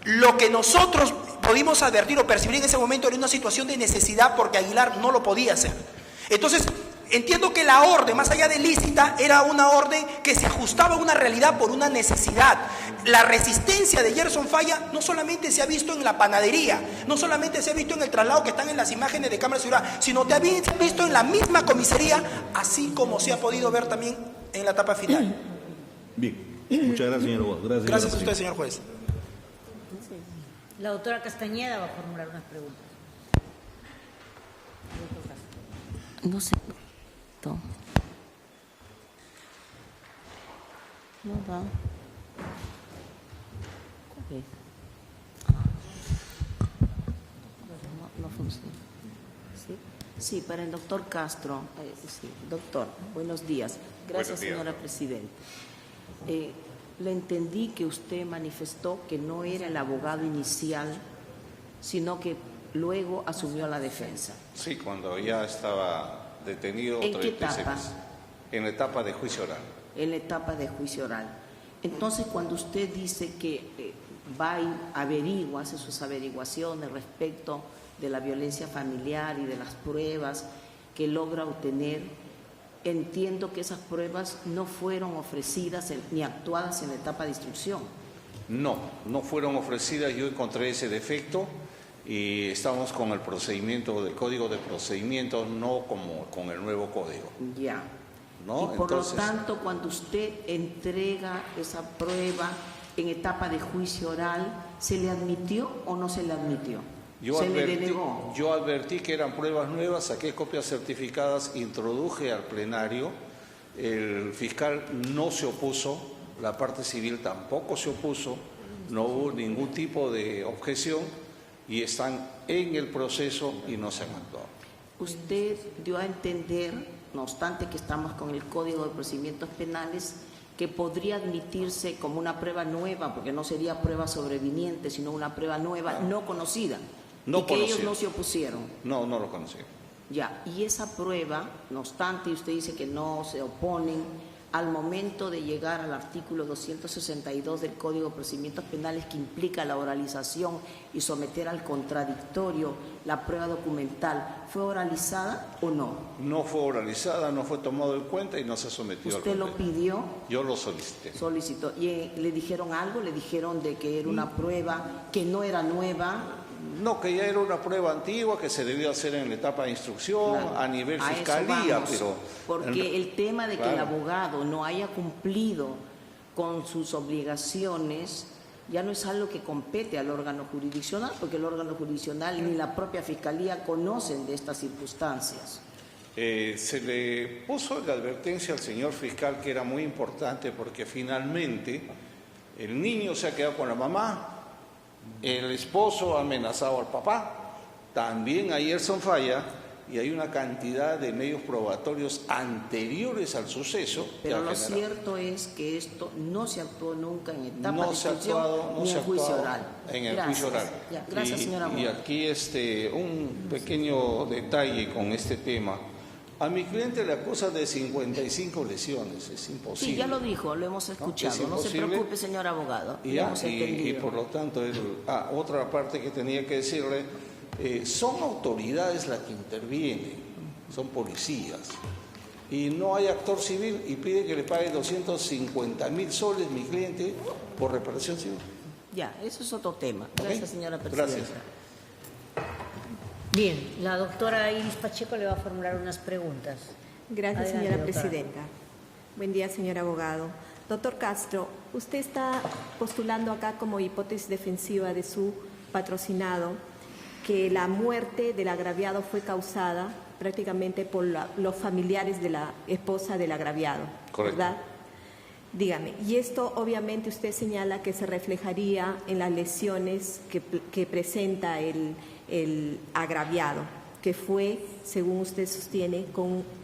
lo que nosotros pudimos advertir o percibir en ese momento era una situación de necesidad porque Aguilar no lo podía hacer. Entonces, entiendo que la orden, más allá de lícita, era una orden que se ajustaba a una realidad por una necesidad. La resistencia de Gerson Falla no solamente se ha visto en la panadería, no solamente se ha visto en el traslado que están en las imágenes de cámara de seguridad, sino que se ha visto en la misma comisaría, así como se ha podido ver también en la etapa final. Bien, muchas gracias, señor Bosch. Gracias a usted, señor juez. La doctora Castañeda va a formular unas preguntas. No sé. No va. No funciona. Sí, para el doctor Castro. Sí, doctor, buenos días. Gracias, señora presidenta. Le entendí que usted manifestó que no era el abogado inicial, sino que luego asumió la defensa. Sí, cuando ya estaba detenido. ¿En qué etapa? En la etapa de juicio oral. En la etapa de juicio oral. Entonces, cuando usted dice que va y averigua, hace sus averiguaciones respecto de la violencia familiar y de las pruebas que logra obtener, entiendo que esas pruebas no fueron ofrecidas ni actuadas en la etapa de instrucción. No fueron ofrecidas. Yo encontré ese defecto y estamos con el procedimiento del Código de Procedimientos, no como con el nuevo código. Ya. ¿No? Y por lo tanto, cuando usted entrega esa prueba en etapa de juicio oral, ¿se le admitió o no se le admitió? ¿Le denegó? Yo advertí que eran pruebas nuevas, saqué copias certificadas, introduje al plenario, el fiscal no se opuso, la parte civil tampoco se opuso, no hubo ningún tipo de objeción y están en el proceso y no se han actuado. Usted dio a entender, no obstante que estamos con el Código de Procedimientos Penales, que podría admitirse como una prueba nueva, porque no sería prueba sobreviniente, sino una prueba nueva, no conocida, No y que conocida. ellos no se opusieron. No, no lo conocí. Ya, y esa prueba, no obstante, usted dice que no se oponen, al momento de llegar al artículo 262 del Código de Procedimientos Penales, que implica la oralización y someter al contradictorio la prueba documental, ¿fue oralizada o no? No fue oralizada, no fue tomado en cuenta y no se sometió ¿Usted al lo convenio. pidió? Yo lo solicité. Solicitó. ¿Y le dijeron algo? ¿Le dijeron de que era una prueba que no era nueva? No, que ya era una prueba antigua que se debió hacer en la etapa de instrucción, Claro, a nivel a eso fiscalía, vamos, pero... porque el tema de que el Claro. abogado no haya cumplido con sus obligaciones ya no es algo que compete al órgano jurisdiccional, porque el órgano jurisdiccional ni la propia fiscalía conocen de estas circunstancias. Se le puso la advertencia al señor fiscal que era muy importante porque finalmente el niño se ha quedado con la mamá, el esposo ha amenazado al papá, también a Gerson Falla, y hay una cantidad de medios probatorios anteriores al suceso. que Pero ha lo generado. cierto es que esto no se actuó nunca en etapa No de se ha instrucción actuado, no ni se ha en juicio actuado oral. en el Gracias. juicio oral. Ya, gracias, señora Y Mora. aquí un pequeño detalle con este tema. A mi cliente le acusa de 55 lesiones, es imposible. Sí, ya lo dijo, lo hemos escuchado. No se imposible. preocupe, señor abogado. Y, Lo hemos y entendido. por lo tanto, otra parte que tenía que decirle, son autoridades las que intervienen, son policías. Y no hay actor civil y pide que le pague 250.000 soles mi cliente por reparación civil. Ya, eso es otro tema. ¿Ok? Gracias, señora presidenta. Gracias. Bien, la doctora Iris Pacheco le va a formular unas preguntas. Gracias, Adelante, señora doctora. presidenta. Buen día, señor abogado. Doctor Castro, usted está postulando acá como hipótesis defensiva de su patrocinado que la muerte del agraviado fue causada prácticamente por los familiares de la esposa del agraviado, Correcto. ¿verdad? Dígame, y esto obviamente usted señala que se reflejaría en las lesiones que presenta el agraviado, que fue, según usted sostiene,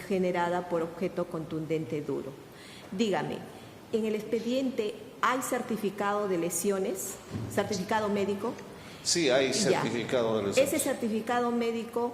generada por objeto contundente duro. Dígame, ¿en el expediente hay certificado de lesiones, certificado médico? Sí, hay Ya. certificado de lesiones. Ese certificado médico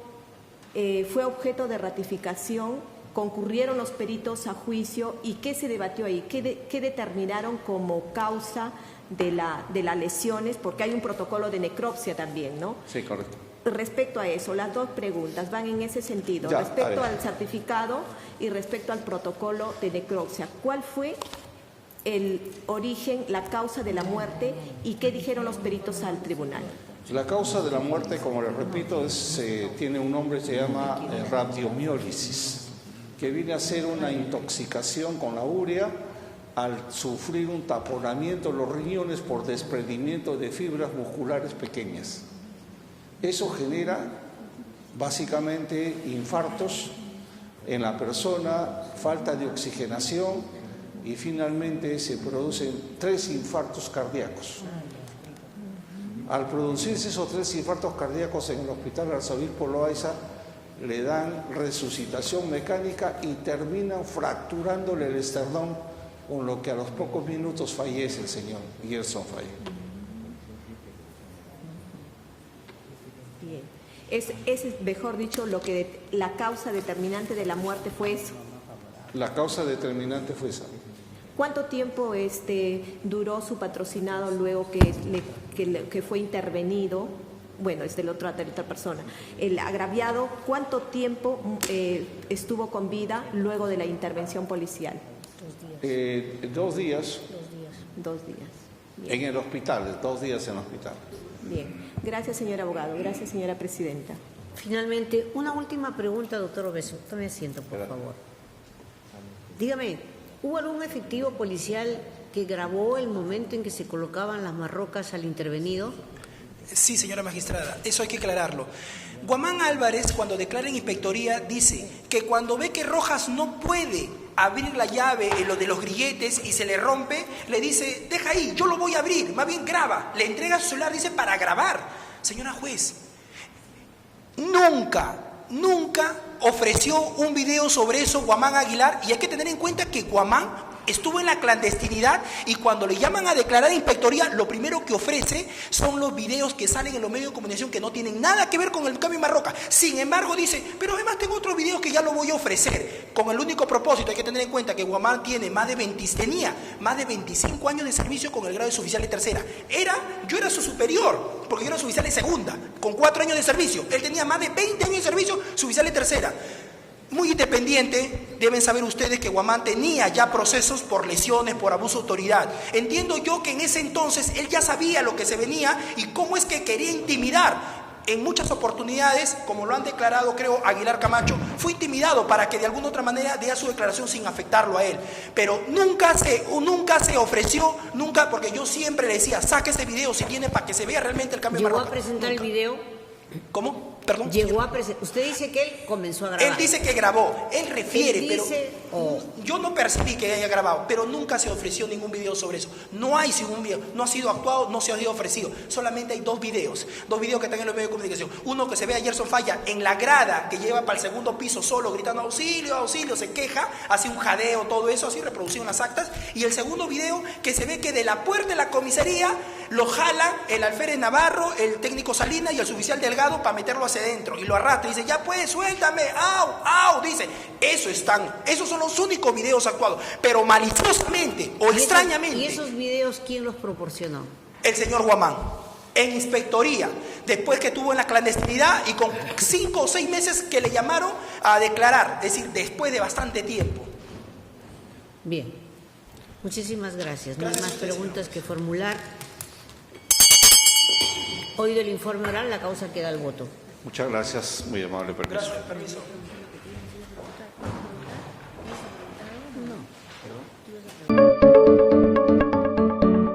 fue objeto de ratificación, concurrieron los peritos a juicio y ¿qué se debatió ahí? ¿Qué determinaron como causa de las lesiones? Porque hay un protocolo de necropsia también, ¿no? Sí, correcto. Respecto a eso, las dos preguntas van en ese sentido, Ya, a respecto ver. al certificado y respecto al protocolo de necropsia. ¿Cuál fue el origen, la causa de la muerte y qué dijeron los peritos al tribunal? La causa de la muerte, como les repito, tiene un nombre, se llama radiomiólisis, que viene a ser una intoxicación con la urea al sufrir un taponamiento de los riñones por desprendimiento de fibras musculares pequeñas. Eso genera básicamente infartos en la persona, falta de oxigenación y finalmente se producen 3 infartos cardíacos. Al producirse esos 3 infartos cardíacos en el Hospital Arzobispo Loaiza, le dan resucitación mecánica y terminan fracturándole el esternón, con lo que a los pocos minutos fallece el señor Gerson Falla. Bien. Es mejor dicho, la causa determinante de la muerte fue eso. La causa determinante fue esa. ¿Cuánto tiempo duró su patrocinado luego que fue intervenido? Bueno, es de la otra persona. El agraviado, ¿cuánto tiempo estuvo con vida luego de la intervención policial? 2 días 2 días. en el hospital, 2 días en el hospital. Bien. Gracias, señor abogado. Gracias, señora presidenta. Finalmente, una última pregunta, doctor Obeso. Tome asiento, por favor. Dígame, ¿hubo algún efectivo policial que grabó el momento en que se colocaban las marrocas al intervenido? Sí, señora magistrada, eso hay que aclararlo. Guamán Álvarez, cuando declara en inspectoría, dice que cuando ve que Rojas no puede abrir la llave en lo de los grilletes y se le rompe, le dice, deja ahí, yo lo voy a abrir, más bien graba. Le entrega su celular, dice, para grabar. Señora juez, nunca ofreció un video sobre eso Guamán Aguilar, y hay que tener en cuenta que Guamán estuvo en la clandestinidad y cuando le llaman a declarar a inspectoría, lo primero que ofrece son los videos que salen en los medios de comunicación que no tienen nada que ver con el cambio en Marroca. Sin embargo, dice, pero además tengo otros videos que ya lo voy a ofrecer, con el único propósito, hay que tener en cuenta que Guamán tenía más de 25 años de servicio con el grado de suboficial de tercera. Yo era su superior, porque yo era suboficial de segunda, con 4 años de servicio. Él tenía más de 20 años de servicio, suboficial de tercera. Muy independiente, deben saber ustedes que Guamán tenía ya procesos por lesiones, por abuso de autoridad. Entiendo yo que en ese entonces él ya sabía lo que se venía y cómo es que quería intimidar. En muchas oportunidades, como lo han declarado, creo, Aguilar Camacho, fue intimidado para que de alguna otra manera dé su declaración sin afectarlo a él. Pero nunca se ofreció, porque yo siempre le decía, saque ese video si tiene para que se vea realmente el cambio de Marroca. ¿Llegó a presentar el video? ¿Cómo? Perdón. Usted dice que él comenzó a grabar. Él dice que grabó, él refiere, él dice, pero yo no percibí que haya grabado, pero nunca se ofreció ningún video sobre eso. No hay ningún video, no ha sido actuado, no se ha sido ofrecido. Solamente hay dos videos que están en los medios de comunicación. Uno que se ve a Gerson Falla en la grada que lleva para el segundo piso solo gritando auxilio, auxilio, se queja, hace un jadeo, todo eso así reproducido en las actas. Y el segundo video que se ve que de la puerta de la comisaría lo jala el alférez Navarro, el técnico Salinas y el suboficial Delgado para meterlo hacia adentro y lo arrastra y dice, ya pues, suéltame, au, dice, esos son los únicos videos actuados, pero maliciosamente o extrañamente. ¿Y esos videos quién los proporcionó? El señor Guamán, en inspectoría, después que estuvo en la clandestinidad y con 5 o 6 meses que le llamaron a declarar, es decir, después de bastante tiempo. Bien, muchísimas gracias. No hay más preguntas que formular. Oído el informe oral, la causa queda al voto. Muchas gracias, muy amable, permiso. Gracias, permiso. No.